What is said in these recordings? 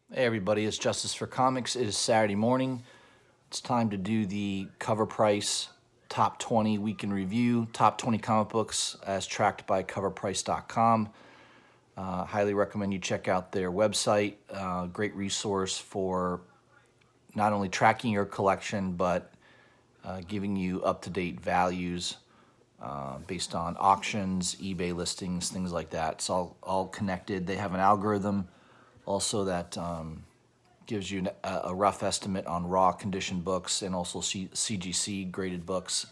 Hey everybody, it's Justice for Comics. It is Saturday morning. It's time to do the CovrPrice Top 20 Week in Review, Top 20 Comic Books as tracked by CovrPrice.com. Highly recommend you check out their website. Great resource for not only tracking your collection, but giving you up-to-date values based on auctions, eBay listings, things like that. It's all connected. They have an algorithm also that gives you a rough estimate on raw condition books and also CGC graded books.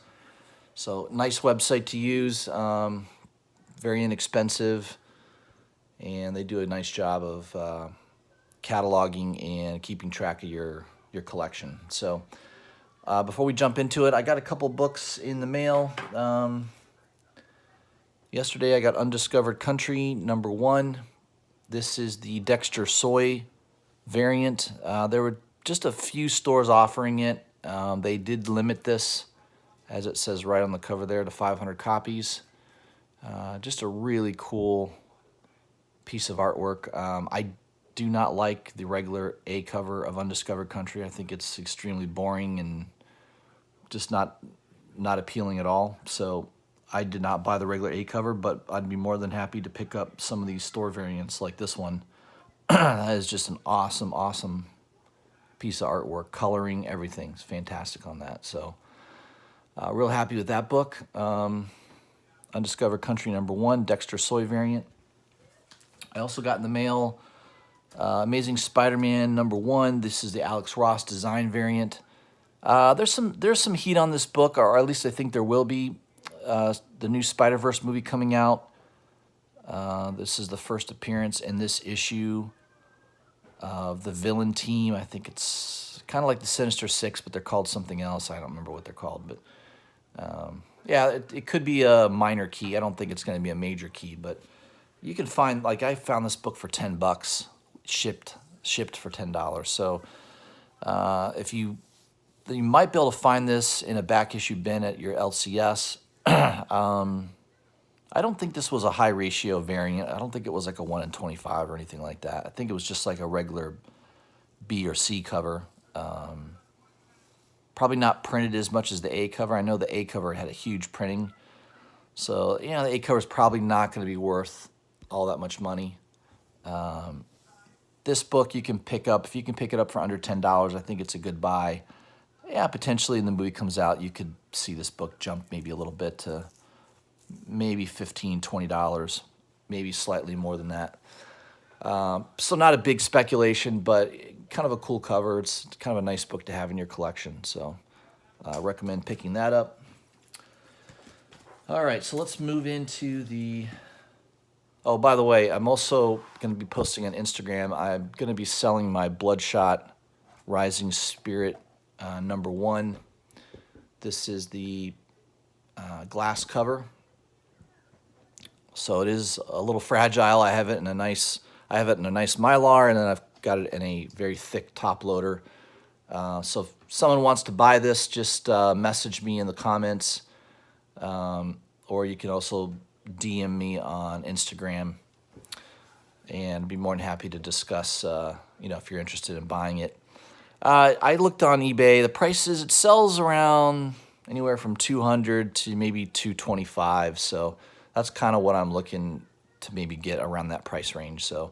So nice website to use, very inexpensive, and they do a nice job of cataloging and keeping track of your collection. So before we jump into it, I got a couple books in the mail. Yesterday I got Undiscovered Country #1. This is the Dexter Soy variant. There were just a few stores offering it. They did limit this, as it says right on the cover there, to 500 copies. Just a really cool piece of artwork. I do not like the regular A cover of Undiscovered Country. I think it's extremely boring and just not appealing at all. So I did not buy the regular A cover, but I'd be more than happy to pick up some of these store variants like this one. That is just an awesome piece of artwork. Coloring, everything's fantastic on that. So real happy with that book. Undiscovered Country #1, Dexter Soy variant. I also got in the mail Amazing Spider-Man #1. This is the Alex Ross design variant. There's some heat on this book, or at least I think there will be. The new Spider-Verse movie coming out. This is the first appearance in this issue of the villain team. I think it's kind of like the Sinister Six, but they're called something else. I don't remember what they're called, but yeah, it could be a minor key. I don't think it's going to be a major key, but you can find, like, I found this book for $10, shipped for $10. So if you might be able to find this in a back issue bin at your LCS. I don't think this was a high ratio variant. I don't think it was like a 1 in 25 or anything like that. I think it was just like a regular B or C cover. Probably not printed as much as the A cover. I know the A cover had a huge printing. So, you know, the A cover is probably not going to be worth all that much money. This book you can pick up. If you can pick it up for under $10, I think it's a good buy. Yeah, potentially when the movie comes out, you could see this book jump maybe a little bit to maybe $15, $20, maybe slightly more than that. So not a big speculation, but kind of a cool cover. It's kind of a nice book to have in your collection. So I recommend picking that up. All right, so let's move into the... Oh, by the way, I'm also going to be posting on Instagram. I'm going to be selling my Bloodshot Rising Spirit #1. This is the glass cover, so it is a little fragile. I have it in a nice Mylar, and then I've got it in a very thick top loader. So if someone wants to buy this, just message me in the comments, or you can also DM me on Instagram, and be more than happy to discuss. If you're interested in buying it. I looked on eBay. The prices, it sells around anywhere from $200 to maybe $225. So that's kind of what I'm looking to maybe get around that price range. So,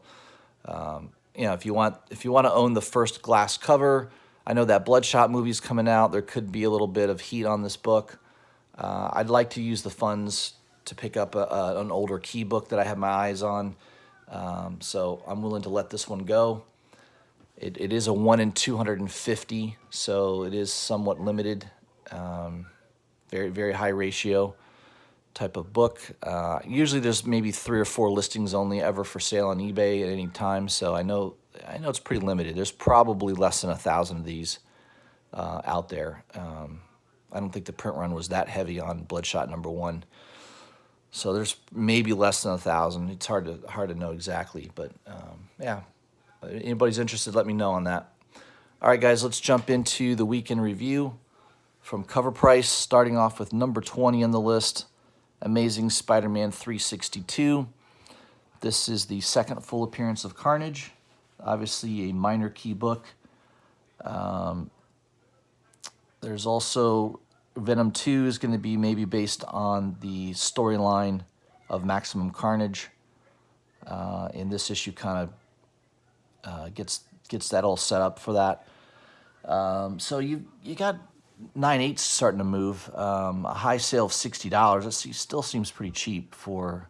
if you want to own the first glass cover, I know that Bloodshot movie's coming out. There could be a little bit of heat on this book. I'd like to use the funds to pick up an older key book that I have my eyes on. So I'm willing to let this one go. It is a 1 in 250, so it is somewhat limited. Very, very high ratio type of book. Usually there's maybe 3 or 4 listings only ever for sale on eBay at any time, so I know it's pretty limited. There's probably less than 1,000 of these out there. I don't think the print run was that heavy on Bloodshot #1. So there's maybe less than 1,000. It's hard to know exactly, but yeah. If anybody's interested, let me know on that. All right, guys, let's jump into the week in review from CovrPrice, starting off with #20 on the list, Amazing Spider-Man 362. This is the second full appearance of Carnage. obviously a minor key book. There's also Venom 2 is going to be maybe based on the storyline of Maximum Carnage. In this issue, kind of gets that all set up for that. So you got 9/8 starting to move. A high sale of $60. It still seems pretty cheap for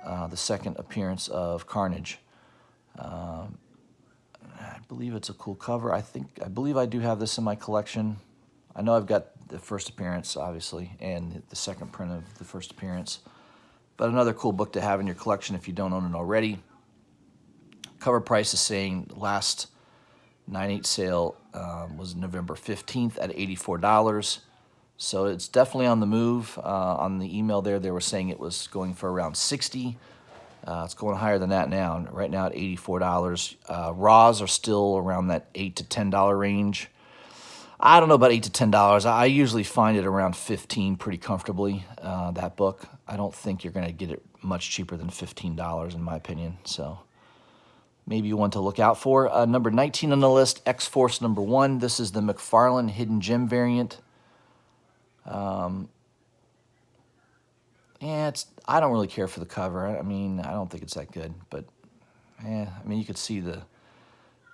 the second appearance of Carnage. I believe it's a cool cover. I believe I do have this in my collection. I know I've got the first appearance, obviously, and the second print of the first appearance. But another cool book to have in your collection if you don't own it already. CovrPrice is saying last 9/8 sale was November 15th at $84. So it's definitely on the move. On the email there, they were saying it was going for around $60. It's going higher than that now. Right now at $84. Raws are still around that $8 to $10 range. I don't know about $8 to $10. I usually find it around $15 pretty comfortably, that book. I don't think you're going to get it much cheaper than $15 in my opinion. So maybe one to look out for. Number 19 on the list, X-Force number 1. This is the McFarlane Hidden Gem variant. Yeah, I don't really care for the cover. I mean, I don't think it's that good, but I mean, you could see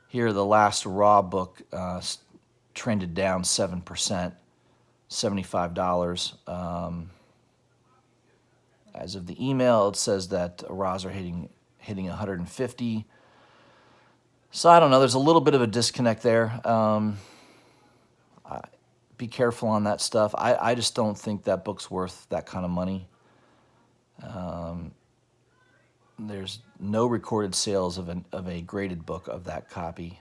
here the last Raw book trended down 7%, $75. As of the email, it says that Raws are hitting 150. So I don't know. There's a little bit of a disconnect there. Be careful on that stuff. I just don't think that book's worth that kind of money. There's no recorded sales of a graded book of that copy.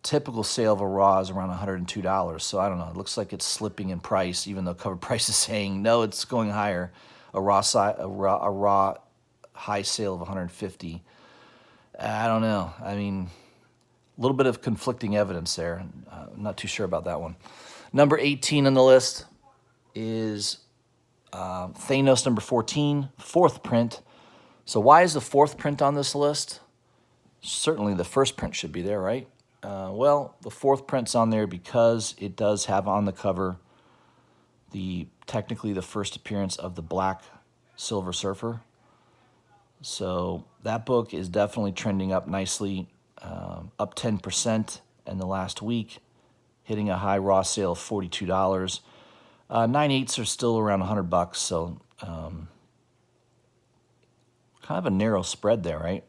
Typical sale of a Raw is around $102. So I don't know. It looks like it's slipping in price, even though CovrPrice is saying no, it's going higher. A raw high sale of $150. I don't know. I mean, a little bit of conflicting evidence there. I'm not too sure about that one. Number 18 on the list is Thanos number 14, fourth print. So why is the fourth print on this list? Certainly the first print should be there, right? Well, the fourth print's on there because it does have on the cover technically the first appearance of the Black Silver Surfer. So that book is definitely trending up nicely, up 10% in the last week, hitting a high raw sale of $42. 9/8s are still around $100, so kind of a narrow spread there, right?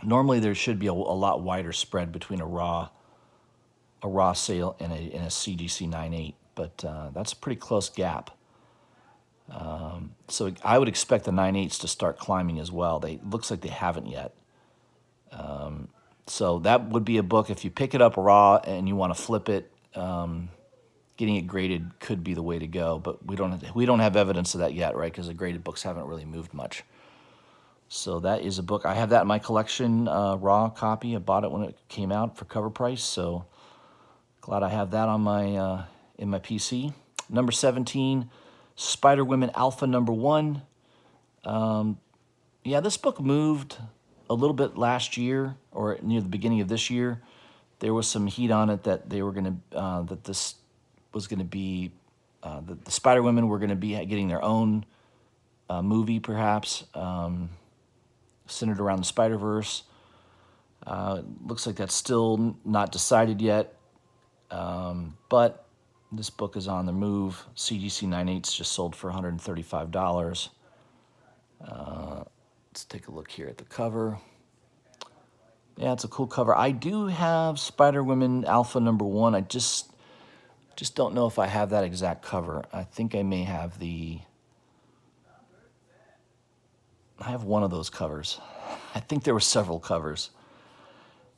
Normally there should be a lot wider spread between a raw sale and a CGC 9/8, but that's a pretty close gap. So I would expect the 9/8s to start climbing as well. Looks like they haven't yet. So that would be a book if you pick it up raw and you want to flip it. Getting it graded could be the way to go, but we don't have evidence of that yet, right? Because the graded books haven't really moved much. So that is a book. I have that in my collection, raw copy. I bought it when it came out for CovrPrice, so glad I have that on my in my PC. Number 17, Spider-Woman Alpha number 1. Yeah, this book moved a little bit last year or near the beginning of this year. There was some heat on it that they were going to that this was going to be the Spider-Women were going to be getting their own movie, perhaps. Centered around the Spider-Verse. Looks like that's still not decided yet, but this book is on the move. CGC 9/8s just sold for $135. Let's take a look here at the cover. Yeah, it's a cool cover. I do have Spider-Woman Alpha number 1. I just don't know if I have that exact cover. I think I may have I have one of those covers. I think there were several covers.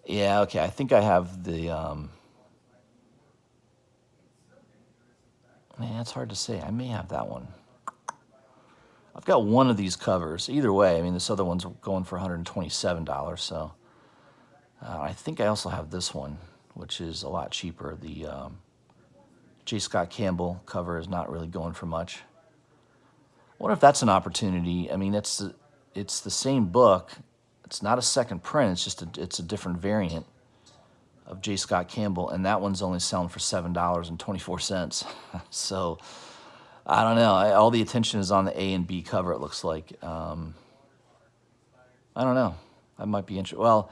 Yeah, okay. I think I have man, it's hard to say. I may have that one. I've got one of these covers. Either way, I mean, this other one's going for $127, so I think I also have this one, which is a lot cheaper. The J. Scott Campbell cover is not really going for much. I wonder if that's an opportunity. I mean, it's the same book. It's not a second print. It's just it's a different variant of J. Scott Campbell, and that one's only selling for $7.24. So I don't know. All the attention is on the A and B cover, it looks like. I don't know. I might be interested. Well,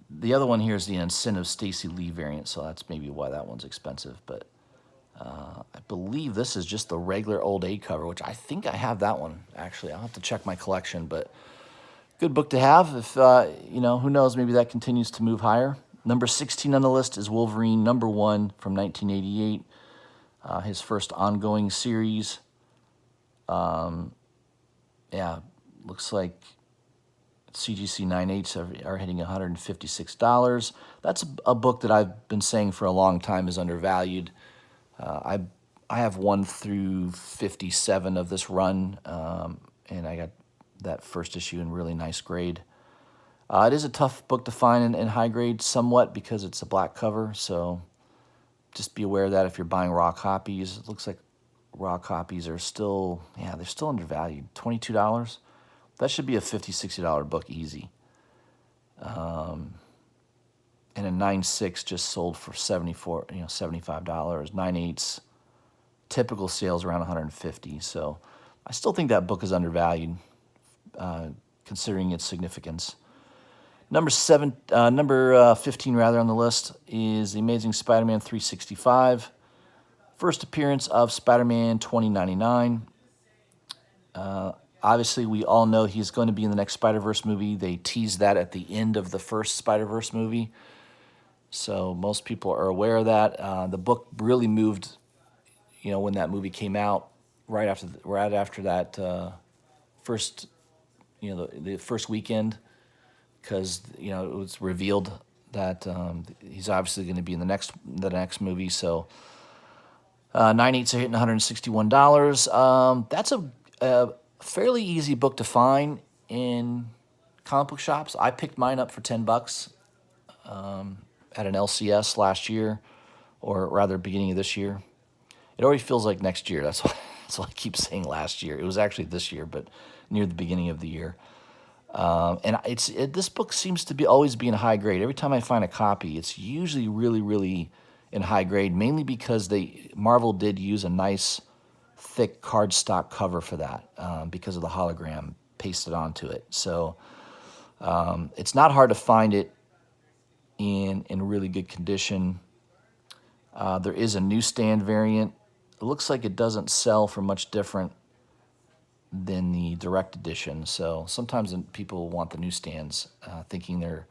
the other one here is the Incentive Stacey Lee variant, so that's maybe why that one's expensive. But I believe this is just the regular old A cover, which I think I have that one, actually. I'll have to check my collection, but good book to have. If, you know, who knows, maybe that continues to move higher. Number 16 on the list is Wolverine, #1 from 1988, his first ongoing series. Yeah, looks like CGC 9/8 are hitting $156. That's a book that I've been saying for a long time is undervalued. I have 1 through 57 of this run, and I got that first issue in really nice grade. It is a tough book to find in high grade somewhat because it's a black cover, so just be aware of that if you're buying raw copies. It looks like raw copies are still, yeah, they're still undervalued. $22. That should be a $50, $60 book easy. And a 9/6 just sold for $75. 9/8 typical sales around $150. So I still think that book is undervalued, considering its significance. Number 15 rather on the list is The Amazing Spider-Man 365. First appearance of Spider-Man 2099. Obviously, we all know he's going to be in the next Spider-Verse movie. They teased that at the end of the first Spider-Verse movie. So most people are aware of that. The book really moved, you know, when that movie came out, right after that first, you know, the first weekend, because, you know, it was revealed that he's obviously going to be in the next movie. So 9/8 are hitting $161. That's a fairly easy book to find in comic book shops. I picked mine up for $10 at an LCS last year, or rather beginning of this year. It already feels like next year. That's why I keep saying last year. It was actually this year, but near the beginning of the year. And this book seems to always be in high grade. Every time I find a copy, it's usually really, really in high grade, mainly because Marvel did use a nice, thick cardstock cover for that because of the hologram pasted onto it. So it's not hard to find it in really good condition. There is a newsstand variant. It looks like it doesn't sell for much different than the direct edition. So sometimes people want the newsstands, thinking they're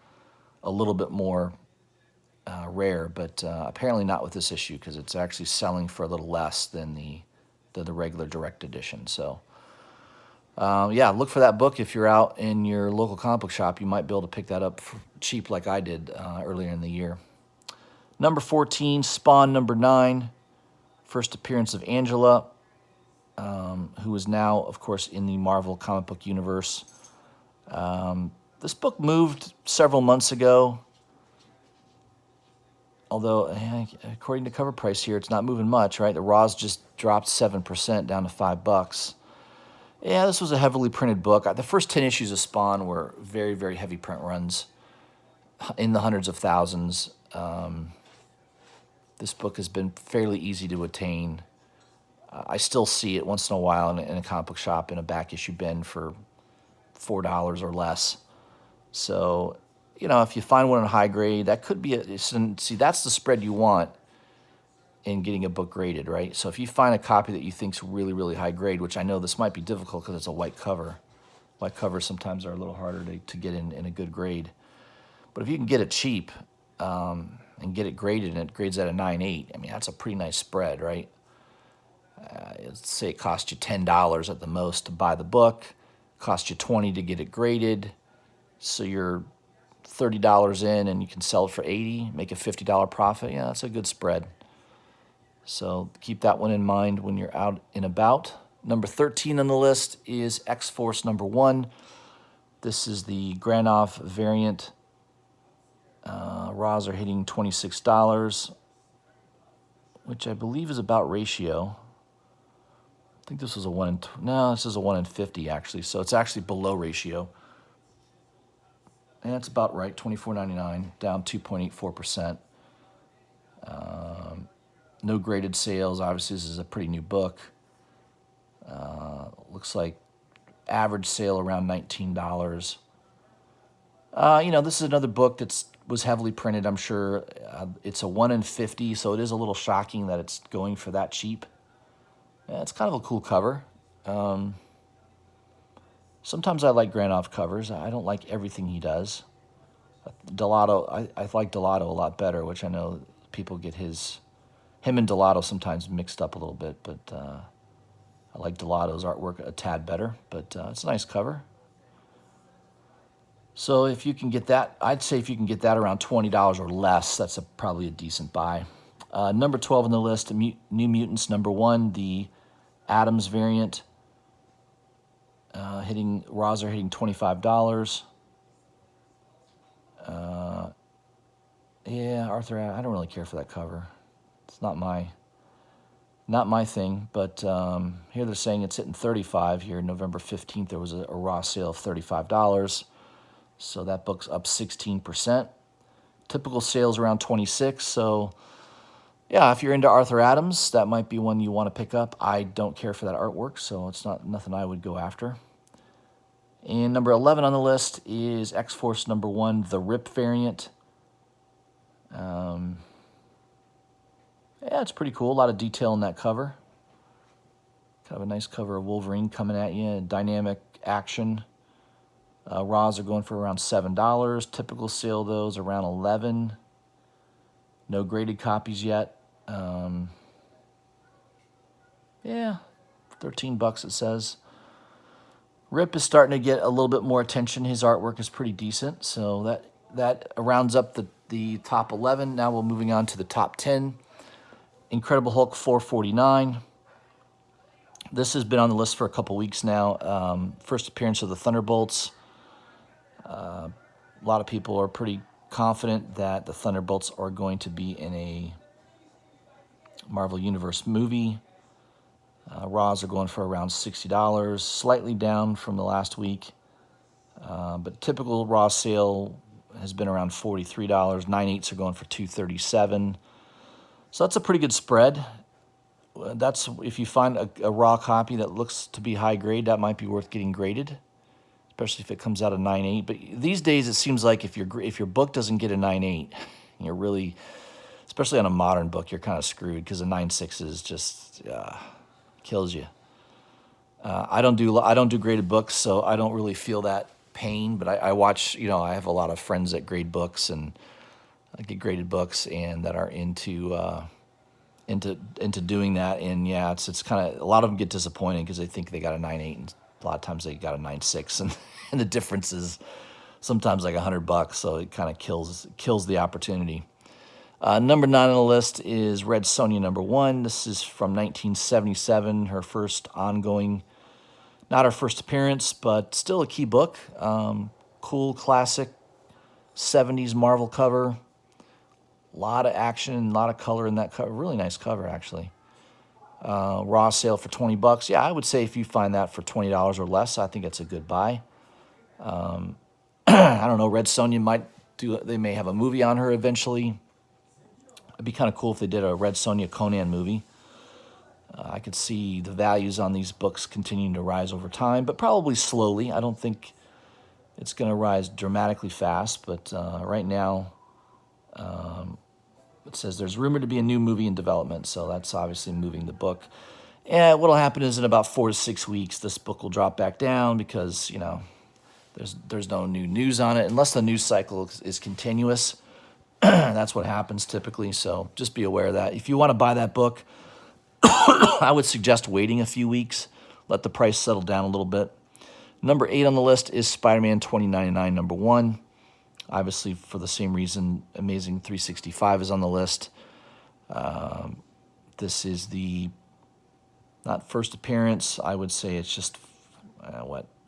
a little bit more rare, but apparently not with this issue because it's actually selling for a little less than the regular direct edition. So yeah, look for that book if you're out in your local comic book shop. You might be able to pick that up for cheap like I did earlier in the year. Number 14, Spawn #9, first appearance of Angela, who is now, of course, in the Marvel comic book universe. This book moved several months ago, although according to CovrPrice here, it's not moving much, right? The Raws just dropped 7% down to $5. Yeah, this was a heavily printed book. The first 10 issues of Spawn were very, very heavy print runs in the hundreds of thousands. This book has been fairly easy to attain. I still see it once in a while in a comic book shop in a back issue bin for $4 or less. So, you know, if you find one in high grade, that could be see, that's the spread you want in getting a book graded, right? So if you find a copy that you think's really, really high grade, which I know this might be difficult because it's a white cover. White covers sometimes are a little harder to get in a good grade. But if you can get it cheap and get it graded and it grades at a 9/8, I mean, that's a pretty nice spread, right? Let's say it costs you $10 at the most to buy the book, costs you $20 to get it graded, so you're $30 in and you can sell it for $80, make a $50 profit. Yeah, that's a good spread. So keep that one in mind when you're out and about. Number 13 on the list is X-Force #1. This is the Granov variant. Raws are hitting $26, which I believe is about ratio. I think this was a 1 in... No, this is a 1 in 50, actually. So it's actually below ratio. And that's about right, $24.99, down 2.84%. No graded sales. Obviously, this is a pretty new book. Looks like average sale around $19. This is another book that was heavily printed, I'm sure. It's a 1 in 50, so it is a little shocking that it's going for that cheap. Yeah, it's kind of a cool cover. Sometimes I like Granoff covers. I don't like everything he does. Delato, I like Delato a lot better, which I know people get him and Delato sometimes mixed up a little bit, but I like Delato's artwork a tad better, but it's a nice cover. So if you can get that, I'd say if you can get that around $20 or less, that's probably a decent buy. Number 12 on the list, New Mutants #1, the Adams variant, raws are hitting $25. Yeah, Arthur, I don't really care for that cover. It's not my thing, but here they're saying it's hitting 35 here. November 15th, there was a raw sale of $35. So that book's up 16%. Typical sales around 26. So yeah, if you're into Arthur Adams, that might be one you want to pick up. I don't care for that artwork, so it's nothing I would go after. And number 11 on the list is XForce #1, the Rip variant. Yeah, it's pretty cool. A lot of detail in that cover. Kind of a nice cover of Wolverine coming at you. Dynamic action. Raws are going for around $7. Typical sale, though, is around $11. No graded copies yet. Yeah, $13 it says. Rip is starting to get a little bit more attention. His artwork is pretty decent, so that rounds up the top 11. Now we're moving on to the top 10. Incredible Hulk $4.49. This has been on the list for a couple weeks now. First appearance of the Thunderbolts. A lot of people are pretty confident that the Thunderbolts are going to be in a Marvel Universe movie. Raws are going for around $60, slightly down from the last week. But typical raw sale has been around $43. 9/8 are going for $237. So that's a pretty good spread. That's if you find a raw copy that looks to be high grade, that might be worth getting graded, especially if it comes out of 9/8. But these days, it seems like if your book doesn't get a 9/8, you're really, especially on a modern book, you're kind of screwed because a 9/6 is just kills you. I don't do graded books, so I don't really feel that pain. But I watch. I have a lot of friends that grade books and get graded books and that are into doing that. And yeah, it's kind of a lot of them get disappointed because they think they got a 9/8 and a lot of times they got a 9/6 and the difference is sometimes like $100. So it kind of kills the opportunity. Number 9 on the list is Red Sonja #1. This is from 1977, her first ongoing, not her first appearance, but still a key book. Cool, classic 70s Marvel cover. A lot of action, a lot of color in that cover. Really nice cover, actually. Raw sale for $20. Yeah, I would say if you find that for $20 or less, I think it's a good buy. I don't know, Red Sonja they may have a movie on her eventually. It'd be kind of cool if they did a Red Sonja Conan movie. I could see the values on these books continuing to rise over time, but probably slowly. I don't think it's going to rise dramatically fast, but right now it says there's rumored to be a new movie in development, so that's obviously moving the book. And what'll happen is in about 4 to 6 weeks, this book will drop back down because, there's no new news on it. Unless the news cycle is continuous, that's what happens typically, so just be aware of that. If you want to buy that book, I would suggest waiting a few weeks, let the price settle down a little bit. Number 8 on the list is Spider-Man 2099 #1. Obviously, for the same reason, Amazing 365 is on the list. This is the, not first appearance, I would say it's just,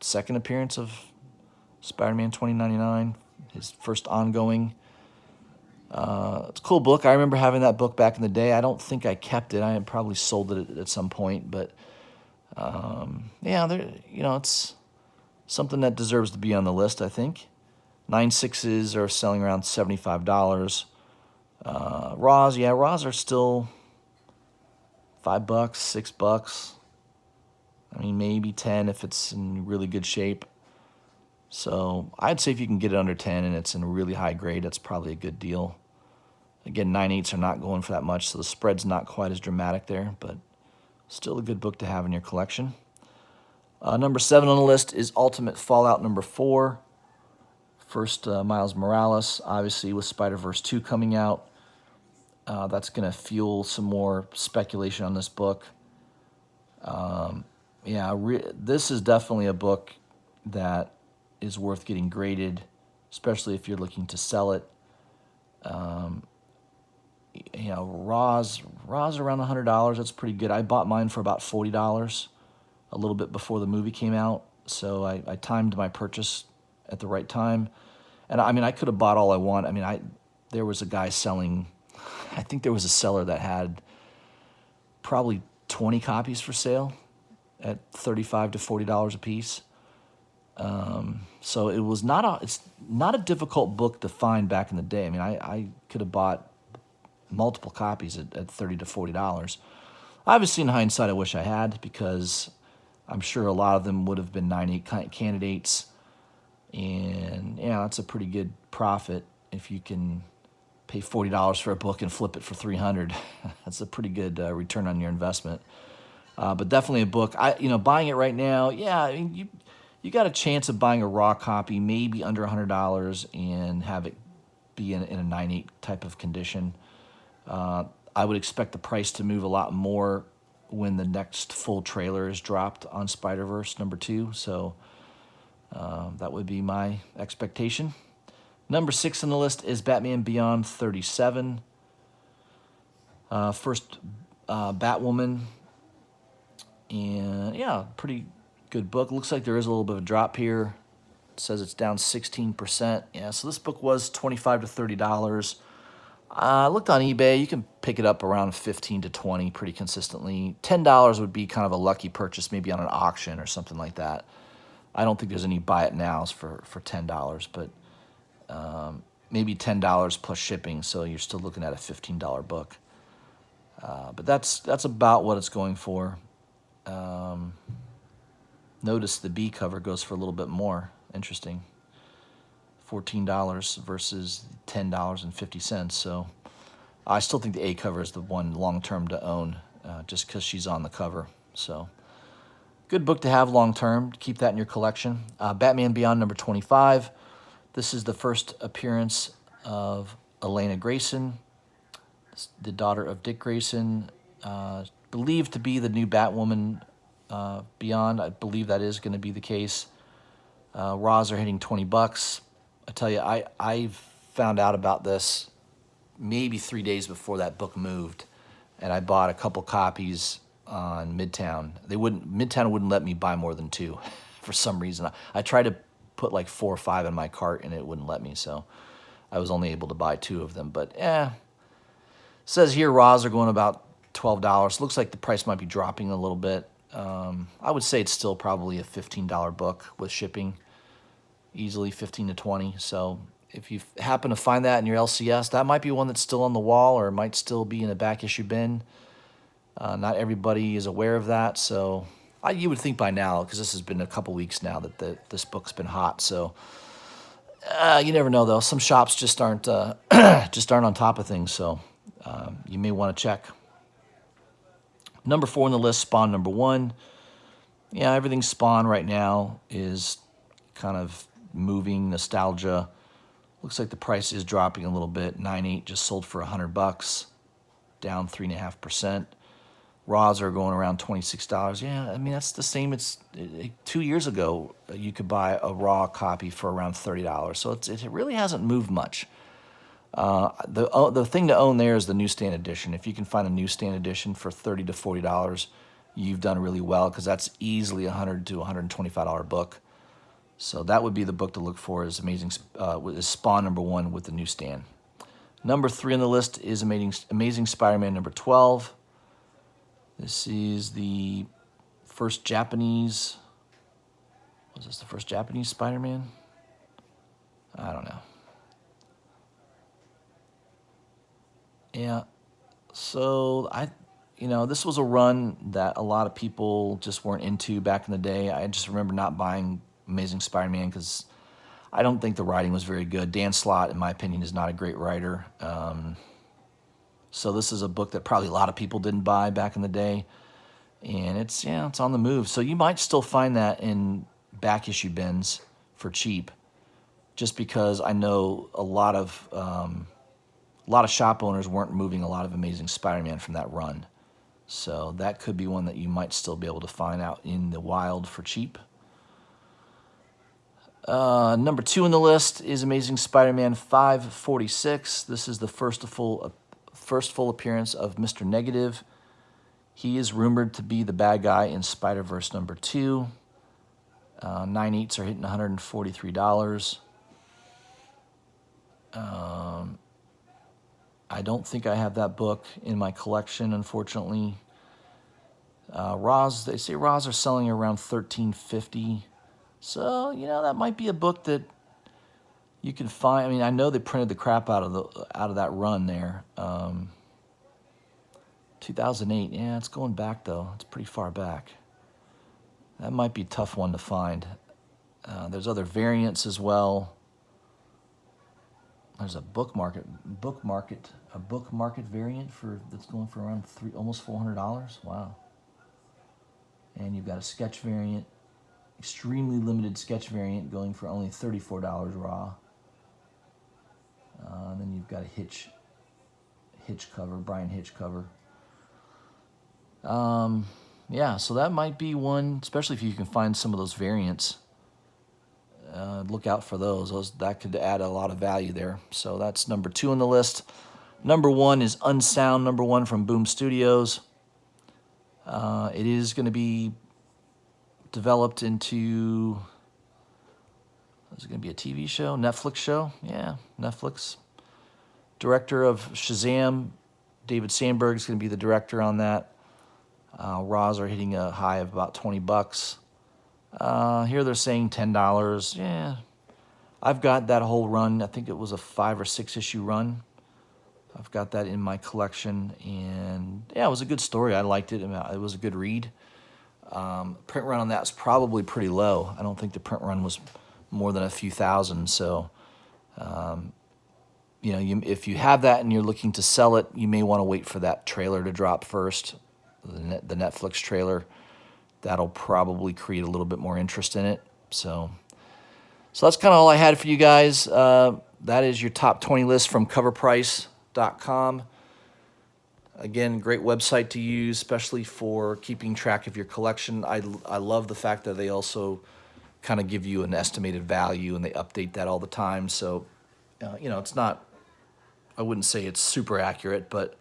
second appearance of Spider-Man 2099, his first ongoing. It's a cool book. I remember having that book back in the day. I don't think I kept it. I had probably sold it at some point, but yeah, it's something that deserves to be on the list, I think. 9.6s are selling around $75. Raws, yeah, raws are still $5, $6. I mean, maybe 10 if it's in really good shape. So I'd say if you can get it under 10 and it's in really high grade, that's probably a good deal. Again, 9.8s are not going for that much, so the spread's not quite as dramatic there, but still a good book to have in your collection. Number 7 on the list is Ultimate Fallout number 4. First, Miles Morales, obviously with Spider-Verse 2 coming out. That's going to fuel some more speculation on this book. This is definitely a book that is worth getting graded, especially if you're looking to sell it. Raws around $100. That's pretty good. I bought mine for about $40, a little bit before the movie came out. So I timed my purchase at the right time. And I mean, I could have bought all I want. I mean, there was a guy selling, I think there was a seller that had probably 20 copies for sale at $35 to $40 a piece. So it's not a difficult book to find back in the day. I mean, I could have bought multiple copies at $30 to $40. Obviously, in hindsight, I wish I had, because I'm sure a lot of them would have been 9.8 candidates. And yeah, that's a pretty good profit if you can pay $40 for a book and flip it for $300. That's a pretty good return on your investment. But definitely a book. Buying it right now, yeah, I mean, you got a chance of buying a raw copy, maybe under $100, and have it be in a 9.8 type of condition. I would expect the price to move a lot more when the next full trailer is dropped on Spider-Verse number 2. So that would be my expectation. Number 6 on the list is Batman Beyond 37. First Batwoman. And yeah, pretty good book. Looks like there is a little bit of a drop here. It says it's down 16%. Yeah, so this book was $25 to $30. I looked on eBay. You can pick it up around 15 to 20 pretty consistently. $10 would be kind of a lucky purchase, maybe on an auction or something like that. I don't think there's any buy it nows for $10, but maybe $10 plus shipping, so you're still looking at a $15 book. But that's about what it's going for. Notice the B cover goes for a little bit more. Interesting. $14 versus $10.50. So I still think the A cover is the one long-term to own, just because she's on the cover. So good book to have long-term. Keep that in your collection. Batman Beyond number 25. This is the first appearance of Elena Grayson, the daughter of Dick Grayson, believed to be the new Batwoman Beyond. I believe that is going to be the case. Raws are hitting $20. I tell you, I found out about this maybe 3 days before that book moved, and I bought a couple copies on Midtown. Midtown wouldn't let me buy more than 2 for some reason. I tried to put like 4 or 5 in my cart, and it wouldn't let me, so I was only able to buy 2 of them. But says here raws are going about $12. Looks like the price might be dropping a little bit. I would say it's still probably a $15 book with shipping, easily 15 to 20. So if you happen to find that in your LCS, that might be one that's still on the wall, or it might still be in a back issue bin. Not everybody is aware of that, so you would think by now, because this has been a couple weeks now that this book's been hot. So you never know, though. Some shops just aren't on top of things, so you may want to check. Number 4 on the list, Spawn number 1. Yeah, everything Spawn right now is kind of moving, nostalgia. Looks like the price is dropping a little bit. 9.8 just sold for $100, down 3.5%. Raws are going around $26. Yeah, I mean, that's the same. It's 2 years ago, you could buy a raw copy for around $30. So it really hasn't moved much. The thing to own there is the newsstand edition. If you can find a newsstand edition for $30 to $40, you've done really well, because that's easily a $100 to $125 book. So that would be the book to look for. Is Spawn number 1 with the newsstand. Number 3 on the list is Amazing Spider-Man number 12. This is the first Japanese. Was this the first Japanese Spider-Man? I don't know. Yeah. So this was a run that a lot of people just weren't into back in the day. I just remember not buying Amazing Spider-Man because I don't think the writing was very good. Dan Slott, in my opinion, is not a great writer. So this is a book that probably a lot of people didn't buy back in the day, and it's on the move. So you might still find that in back issue bins for cheap, just because I know a lot of shop owners weren't moving a lot of Amazing Spider-Man from that run. So that could be one that you might still be able to find out in the wild for cheap. Number 2 on the list is Amazing Spider-Man 546. This is the first full appearance of Mr. Negative. He is rumored to be the bad guy in Spider-Verse number 2. 9/8 are hitting $143. I don't think I have that book in my collection, unfortunately. They say Raws are selling around $13.50. So, that might be a book that you can find. I mean, I know they printed the crap out of that run there. 2008. Yeah, it's going back though. It's pretty far back. That might be a tough one to find. There's other variants as well. There's a book market variant that's going for around almost $400. Wow. And you've got a sketch variant, extremely limited sketch variant going for only $34 raw. Then you've got a Hitch cover, Brian Hitch cover. Yeah, so that might be one, especially if you can find some of those variants. Look out for those. That could add a lot of value there. So that's number 2 on the list. Number 1 is Unsound, number 1 from Boom Studios. It is going to be developed into... Is it going to be a TV show? Netflix show? Yeah, Netflix. Director of Shazam, David Sandberg, is going to be the director on that. Raws are hitting a high of about $20. Here they're saying $10. Yeah, I've got that whole run. I think it was a 5 or 6 issue run. I've got that in my collection, and yeah, it was a good story. I liked it. It was a good read. Print run on that was probably pretty low. I don't think the print run was more than a few thousand. So, if you have that and you're looking to sell it, you may want to wait for that trailer to drop first, the Netflix trailer. That'll probably create a little bit more interest in it. So that's kind of all I had for you guys. That is your top 20 list from CovrPrice.com. Again, great website to use, especially for keeping track of your collection. I love the fact that they also kind of give you an estimated value, and they update that all the time. So, it's not, I wouldn't say it's super accurate, but,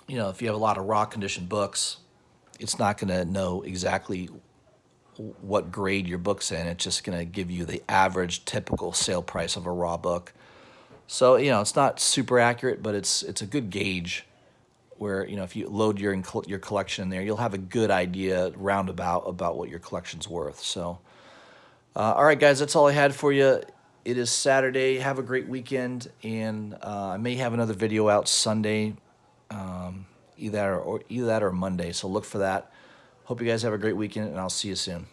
if you have a lot of raw condition books, it's not going to know exactly what grade your book's in. It's just going to give you the average typical sale price of a raw book. So, it's not super accurate, but it's a good gauge where, if you load your collection in there, you'll have a good idea roundabout about what your collection's worth. So, all right, guys, that's all I had for you. It is Saturday. Have a great weekend, and I may have another video out Sunday, either that or Monday. So look for that. Hope you guys have a great weekend, and I'll see you soon.